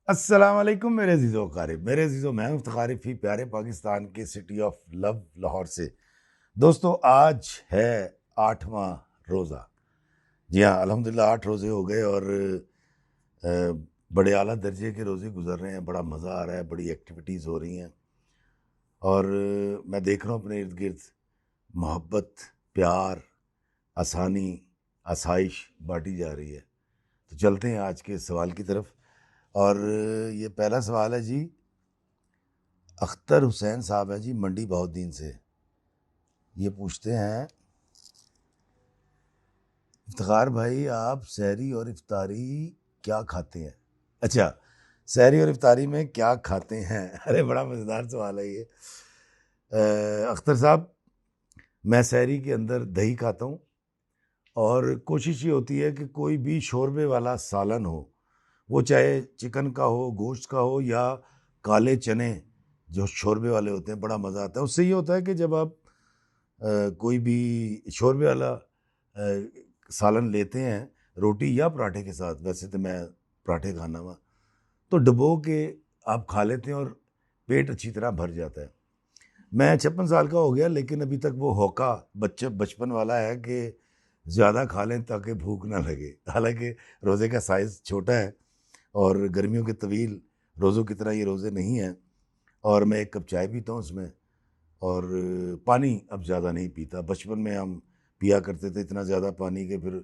अस्सलाम वालेकुम मेरे अजीज़ो क़ारिब मेरे अजीज़ो मैं मुफ्तारिफ ही प्यारे पाकिस्तान के सिटी ऑफ लव लाहौर से। दोस्तों आज है 8वां रोज़ा। जी हाँ, अल्हम्दुलिल्लाह 8 रोज़े हो गए और अ, बड़े आला दर्जे के रोज़े गुजर रहे हैं। बड़ा मज़ा आ रहा है, बड़ी एक्टिविटीज़ हो रही हैं और मैं देख रहा हूँ अपने इर्द गिर्द मोहब्बत, प्यार, आसानी, आसाइश बाँटी जा रही है। तो चलते हैं आज के सवाल की तरफ और ये पहला सवाल है जी, अख्तर हुसैन साहब हैं जी मंडी बहाउद्दीन से। ये पूछते हैं, इफ्तिखार भाई आप सहरी और इफ्तारी क्या खाते हैं? अच्छा, सहरी और इफ्तारी में क्या खाते हैं? अरे बड़ा मज़ेदार सवाल है ये। अख्तर साहब, मैं सहरी के अंदर दही खाता हूँ और कोशिश ये होती है कि कोई भी शोरबे वाला सालन हो, वो चाहे चिकन का हो, गोश्त का हो या काले चने जो शोरबे वाले होते हैं, बड़ा मज़ा आता है। उससे ये होता है कि जब आप कोई भी शोरबे वाला सालन लेते हैं रोटी या पराठे के साथ, वैसे तो मैं पराठे खाना हुआ, तो डुबो के आप खा लेते हैं और पेट अच्छी तरह भर जाता है। मैं 56 साल का हो गया लेकिन अभी तक वो होका बचपन वाला है कि ज़्यादा खा लें ताकि भूख ना लगे। हालांकि रोज़े का साइज़ छोटा है और गर्मियों के तवील रोज़ों की तरह ये रोज़े नहीं हैं और मैं एक कप चाय पीता हूँ उसमें और पानी अब ज़्यादा नहीं पीता। बचपन में हम पिया करते थे इतना ज़्यादा पानी कि फिर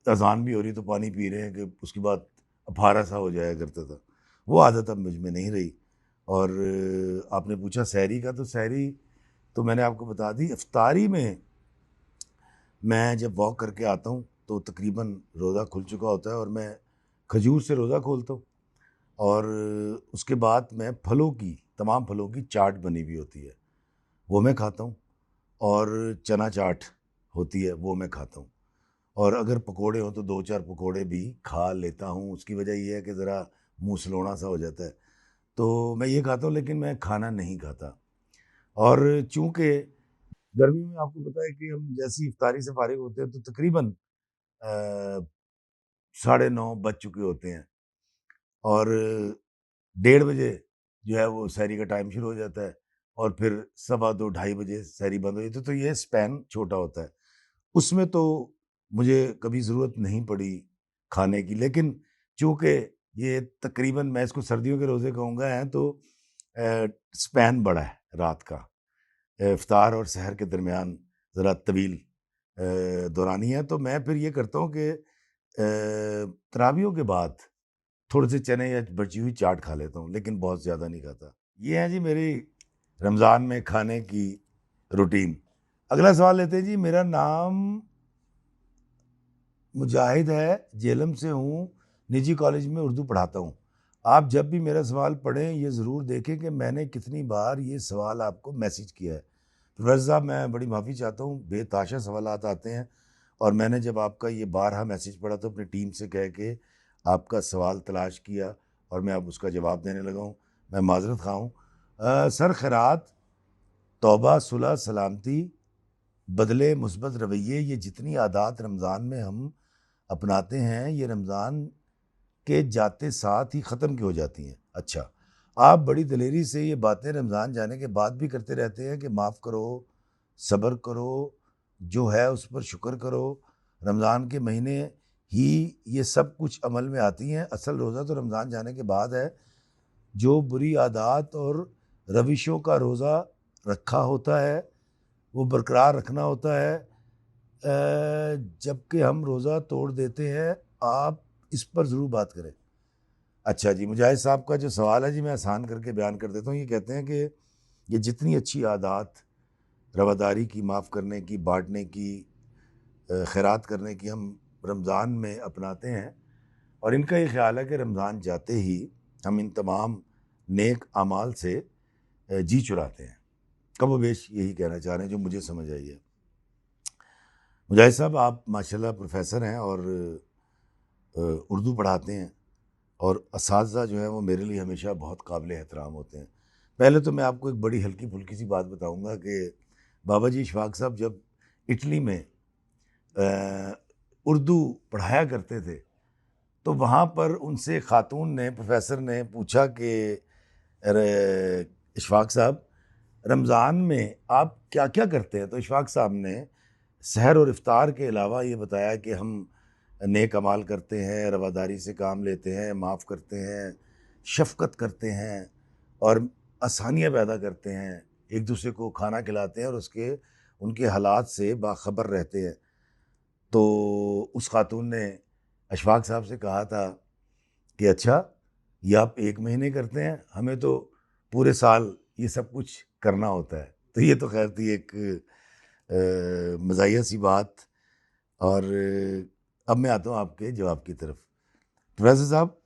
अज़ान भी हो रही तो पानी पी रहे हैं कि उसके बाद अफारा सा हो जाया करता था। वो आदत अब मुझ में नहीं रही। और आपने पूछा सहरी का, तो सहरी तो मैंने आपको बता दी। इफ्तारी में मैं जब वॉक करके आता हूँ तो तकरीबन रोज़ा खुल चुका होता है और मैं खजूर से रोज़ा खोलता हूँ और उसके बाद मैं फलों की, तमाम फलों की चाट बनी हुई होती है, वो मैं खाता हूँ और चना चाट होती है वो मैं खाता हूँ और अगर पकोड़े हों तो 2-4 पकोड़े भी खा लेता हूँ। उसकी वजह ये है कि ज़रा मुँह सलोना सा हो जाता है, तो मैं ये खाता हूँ लेकिन मैं खाना नहीं खाता। और चूँकि गर्मियों में आपको पता है कि हम जैसे ही इफ्तारी से फारिग होते हैं तो तकरीबन 9:30 बज चुके होते हैं और 1:30 बजे जो है वो सहरी का टाइम शुरू हो जाता है और फिर सवा 2 ढाई बजे सहरी बंद हो जाती है, तो ये स्पैन छोटा होता है। उसमें तो मुझे कभी ज़रूरत नहीं पड़ी खाने की, लेकिन चूँकि ये तकरीबन मैं इसको सर्दियों के रोज़े कहूँगा हैं तो स्पैन बड़ा है रात का। इफ्तार और सहर के दरमियान ज़रा तवील दौरानी है, तो मैं फिर ये करता हूँ कि तरावियों के बाद थोड़े से चने या बची हुई चाट खा लेता हूँ, लेकिन बहुत ज़्यादा नहीं खाता। ये है जी मेरी रमज़ान में खाने की रूटीन। अगला सवाल लेते हैं जी। मेरा नाम मुजाहिद है, जेलम से हूँ, निजी कॉलेज में उर्दू पढ़ाता हूँ। आप जब भी मेरा सवाल पढ़ें ये ज़रूर देखें कि मैंने कितनी बार ये सवाल आपको मैसेज किया है। प्रोफेसर साहब, मैं बड़ी माफ़ी चाहता हूँ, बेताशा सवालात आते हैं और मैंने जब आपका ये बारहा मैसेज पढ़ा तो अपनी टीम से कह के आपका सवाल तलाश किया और मैं अब उसका जवाब देने लगा हूँ। मैं माज़रत ख़्वाह हूँ। सर खैरात, तौबा, सुलह, सलामती, बदले मुस्बत रवैये, ये जितनी आदात रमज़ान में हम अपनाते हैं ये रमज़ान के जाते साथ ही ख़त्म क्यों हो जाती हैं? अच्छा, आप बड़ी दिलेरी से ये बातें रमज़ान जाने के बाद भी करते रहते हैं कि माफ़ करो, सब्र करो, जो है उस पर शुक्र करो। रमज़ान के महीने ही ये सब कुछ अमल में आती हैं। असल रोज़ा तो रमज़ान जाने के बाद है। जो बुरी आदात और रविशों का रोज़ा रखा होता है वो बरकरार रखना होता है, जबकि हम रोज़ा तोड़ देते हैं। आप इस पर ज़रूर बात करें। अच्छा जी, मुजाहिद साहब का जो सवाल है जी मैं आसान करके बयान कर देता हूँ। ये कहते हैं कि ये जितनी अच्छी आदात रवादारी की, माफ़ करने की, बाँटने की, खैरात करने की हम रमज़ान में अपनाते हैं और इनका ये ख़्याल है कि रमज़ान जाते ही हम इन तमाम नेक अमाल से जी चुराते हैं। कमोबेश यही कहना चाह रहे हैं जो मुझे समझ आई है। मुजाहिद साहब, आप माशाल्लाह प्रोफ़ेसर हैं और उर्दू पढ़ाते हैं और असातिज़ा जो हैं वो मेरे लिए हमेशा बहुत काबिल एहतराम होते हैं। पहले तो मैं आपको एक बड़ी हल्की-फुल्की सी बात बताऊँगा कि बाबा जी इशफ़ाक़ साहब जब इटली में उर्दू पढ़ाया करते थे, तो वहाँ पर उनसे खातून ने, प्रोफेसर ने पूछा कि अरे इशफाक साहब, रमज़ान में आप क्या क्या करते हैं? तो इशफाक साहब ने सहर और इफ्तार के अलावा ये बताया कि हम नेक अमाल करते हैं, रवादारी से काम लेते हैं, माफ़ करते हैं, शफ़क़त करते हैं और आसानियाँ पैदा करते हैं, एक दूसरे को खाना खिलाते हैं और उसके उनके हालात से बाखबर रहते हैं। तो उस खातून ने अशफाक साहब से कहा था कि अच्छा, ये आप 1 महीने करते हैं, हमें तो पूरे साल ये सब कुछ करना होता है। तो ये तो खैर थी एक मज़ाहिया सी बात। और अब मैं आता हूँ आपके जवाब की तरफ। प्रोफेसर साहब,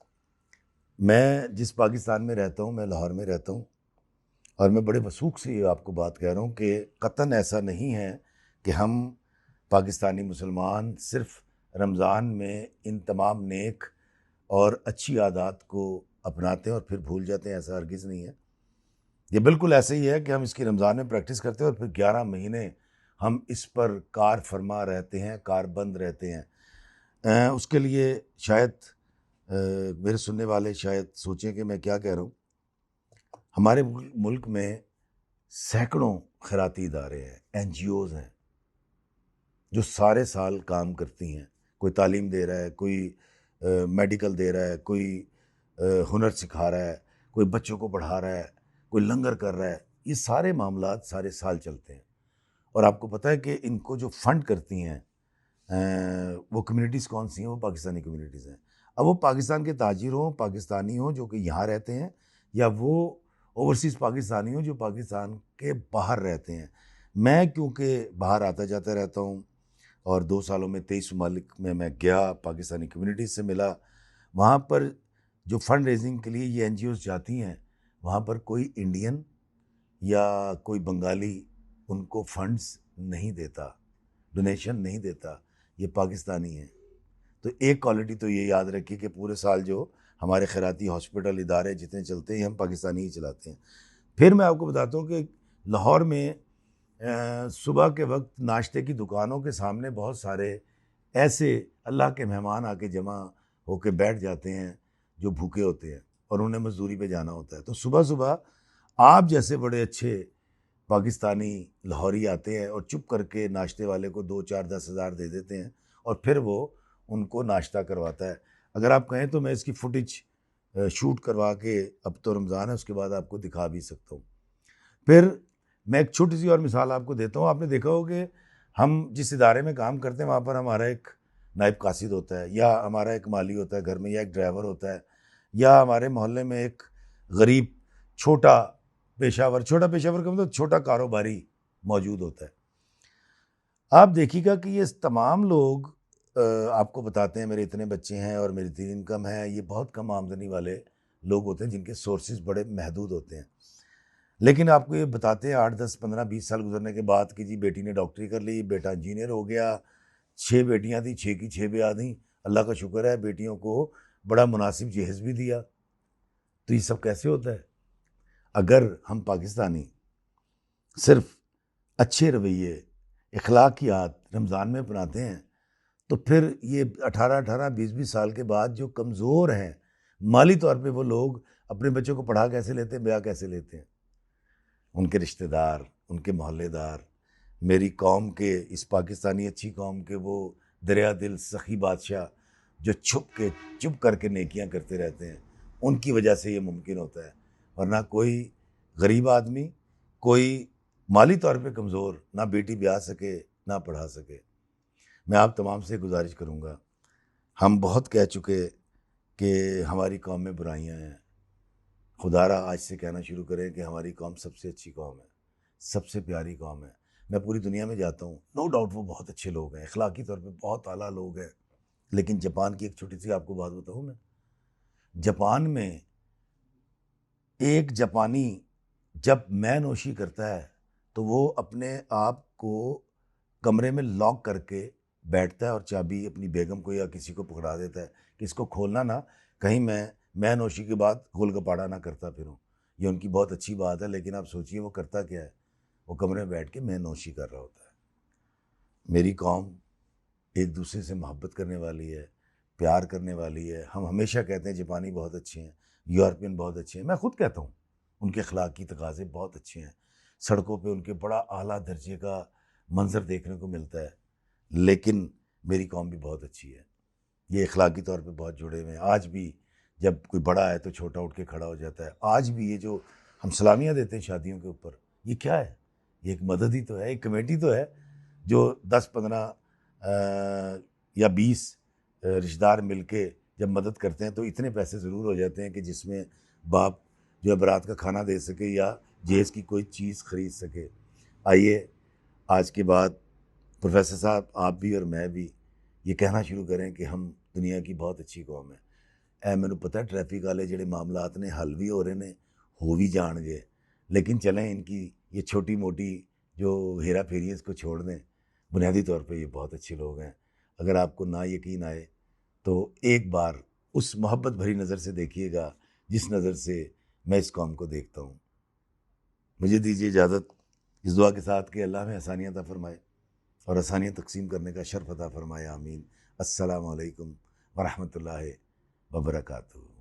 मैं जिस पाकिस्तान में रहता हूँ, मैं लाहौर में रहता हूँ और मैं बड़े वसूख से ये आपको बात कह रहा हूँ कि कतन ऐसा नहीं है कि हम पाकिस्तानी मुसलमान सिर्फ़ रमज़ान में इन तमाम नेक और अच्छी आदत को अपनाते हैं और फिर भूल जाते हैं। ऐसा हरगिज़ नहीं है। ये बिल्कुल ऐसे ही है कि हम इसकी रमज़ान में प्रैक्टिस करते हैं और फिर 11 महीने हम इस पर कार फरमा रहते हैं, कारबंद रहते हैं। उसके लिए शायद मेरे सुनने वाले शायद सोचें कि मैं क्या कह रहा हूँ। हमारे मुल्क में सैकड़ों खैराती इदारे हैं, NGOs हैं, जो सारे साल काम करती हैं। कोई तालीम दे रहा है, कोई मेडिकल दे रहा है, कोई हुनर सिखा रहा है, कोई बच्चों को पढ़ा रहा है, कोई लंगर कर रहा है। ये सारे मामलात सारे साल चलते हैं। और आपको पता है कि इनको जो फंड करती हैं वो कम्युनिटीज़ कौन सी हैं? वो पाकिस्तानी कम्युनिटीज़ हैं। अब वो पाकिस्तान के ताजिर हों, पाकिस्तानी हों जो कि यहाँ रहते हैं, या वो ओवरसीज़ पाकिस्तानी हों जो पाकिस्तान के बाहर रहते हैं। मैं क्योंकि बाहर आता जाता रहता हूँ और 2 सालों में 23 ममालिक में मैं गया, पाकिस्तानी कम्युनिटीज़ से मिला। वहाँ पर जो फंड रेज़िंग के लिए ये NGOs जाती हैं, वहाँ पर कोई इंडियन या कोई बंगाली उनको फंड्स नहीं देता, डोनेशन नहीं देता, ये पाकिस्तानी हैं। तो एक क्वालिटी तो ये याद रखिए कि पूरे साल जो हमारे खैराती हॉस्पिटल इदारे जितने चलते हैं, हम पाकिस्तानी ही चलाते हैं। फिर मैं आपको बताता हूँ कि लाहौर में सुबह के वक्त नाश्ते की दुकानों के सामने बहुत सारे ऐसे अल्लाह के मेहमान आके जमा होके बैठ जाते हैं जो भूखे होते हैं और उन्हें मजदूरी पे जाना होता है। तो सुबह सुबह आप जैसे बड़े अच्छे पाकिस्तानी लाहौरी आते हैं और चुप करके नाश्ते वाले को 2, 4, 10 हज़ार दे देते हैं और फिर वो उनको नाश्ता करवाता है। अगर आप कहें तो मैं इसकी फुटेज शूट करवा के, अब तो रमज़ान है, उसके बाद आपको दिखा भी सकता हूँ। फिर मैं एक छोटी सी और मिसाल आपको देता हूँ। आपने देखा हो कि हम जिस इदारे में काम करते हैं वहाँ पर हमारा एक नायब कासिद होता है, या हमारा एक माली होता है घर में, या एक ड्राइवर होता है, या हमारे मोहल्ले में एक गरीब छोटा पेशावर का मतलब छोटा कारोबारी मौजूद होता है। आप देखिएगा कि ये तमाम लोग आपको बताते हैं मेरे इतने बच्चे हैं और मेरी इतनी इनकम है। ये बहुत कम आमदनी वाले लोग होते हैं जिनके सोर्सेज बड़े महदूद होते हैं। लेकिन आपको ये बताते हैं 8, 10, 15, 20 साल गुजरने के बाद कि जी बेटी ने डॉक्टरी कर ली, बेटा इंजीनियर हो गया, 6 बेटियां थी, 6 की 6 ब्याह दी, अल्लाह का शुक्र है बेटियों को बड़ा मुनासिब जहेज़ भी दिया। तो ये सब कैसे होता है? अगर हम पाकिस्तानी सिर्फ अच्छे रवैये, इखलाकियात रमज़ान में अपनाते हैं, तो फिर ये 18-18, 20-20 साल के बाद जो कमज़ोर हैं माली तौर पे, वो लोग अपने बच्चों को पढ़ा कैसे लेते हैं, ब्याह कैसे लेते हैं? उनके रिश्तेदार, उनके मोहल्लेदार, मेरी कौम के, इस पाकिस्तानी अच्छी कौम के वो दरिया दिल सखी बादशाह जो चुप करके नेकियां करते रहते हैं, उनकी वजह से ये मुमकिन होता है। वरना कोई गरीब आदमी, कोई माली तौर पे कमज़ोर ना बेटी ब्याह सके, ना पढ़ा सके। मैं आप तमाम से गुजारिश करूँगा, हम बहुत कह चुके कि हमारी कौम में बुराइयां हैं। खुदारा आज से कहना शुरू करें कि हमारी कौम सबसे अच्छी कौम है, सबसे प्यारी कौम है। मैं पूरी दुनिया में जाता हूँ, नो डाउट वो बहुत अच्छे लोग हैं, अखलाकी तौर पे बहुत आला लोग हैं। लेकिन जापान की एक छोटी सी आपको बात बताऊँ मैं। जापान में एक जापानी जब मैं नोशी करता है तो वो अपने आप को कमरे में लॉक करके बैठता है और चाबी अपनी बेगम को या किसी को पकड़ा देता है कि इसको खोलना ना, कहीं मैं नोशी के बाद गोलगपाड़ा ना करता फिरूं। ये उनकी बहुत अच्छी बात है, लेकिन आप सोचिए वो करता क्या है? वो कमरे में बैठ के मैं नोशी कर रहा होता है। मेरी कौम एक दूसरे से मोहब्बत करने वाली है, प्यार करने वाली है। हम हमेशा कहते हैं जापानी बहुत अच्छे हैं, यूरोपियन बहुत अच्छे हैं, मैं खुद कहता हूँ उनके अखलाकी तकाज़े बहुत अच्छे हैं, सड़कों पे उनके बड़ा आला दर्जे का मंजर देखने को मिलता है। लेकिन मेरी कौम भी बहुत अच्छी है, ये अखलाकी तौर पे बहुत जुड़े हुए हैं। आज भी जब कोई बड़ा है तो छोटा उठ के खड़ा हो जाता है। आज भी ये जो हम सलामियाँ देते हैं शादियों के ऊपर, ये क्या है? ये एक मदद ही तो है, एक कमेटी तो है जो 10-15 या 20 रिश्तेदार मिलके जब मदद करते हैं तो इतने पैसे ज़रूर हो जाते हैं कि जिसमें बाप जो है बारात का खाना दे सके या जहेज़ की कोई चीज़ ख़रीद सके। आइए आज के बाद प्रोफेसर साहब, आप भी और मैं भी ये कहना शुरू करें कि हम दुनिया की बहुत अच्छी कौम है। ए मैनू पता है ट्रैफिक वाले ਜਿਹੜੇ मामलात ने हल भी हो रहे ने, हो भी जाएंगे, लेकिन चलें इनकी ये छोटी मोटी जो हेरा फेरी है इसको छोड़ दें। बुनियादी तौर पे ये बहुत अच्छे लोग हैं। अगर आपको ना यकीन आए तो एक बार उस मोहब्बत भरी नज़र से देखिएगा जिस नज़र से मैं इस कौम को देखता हूँ। मुझे दीजिए इजाज़त इस दुआ के साथ कि अल्लाह में आसानियाँ अता फरमाए और आसानियाँ तकसीम करने का शर्फ अता फरमाए। आमीन। अस्सलामु अलैकुम वरहमतुल्लाहि वबरकातुहू।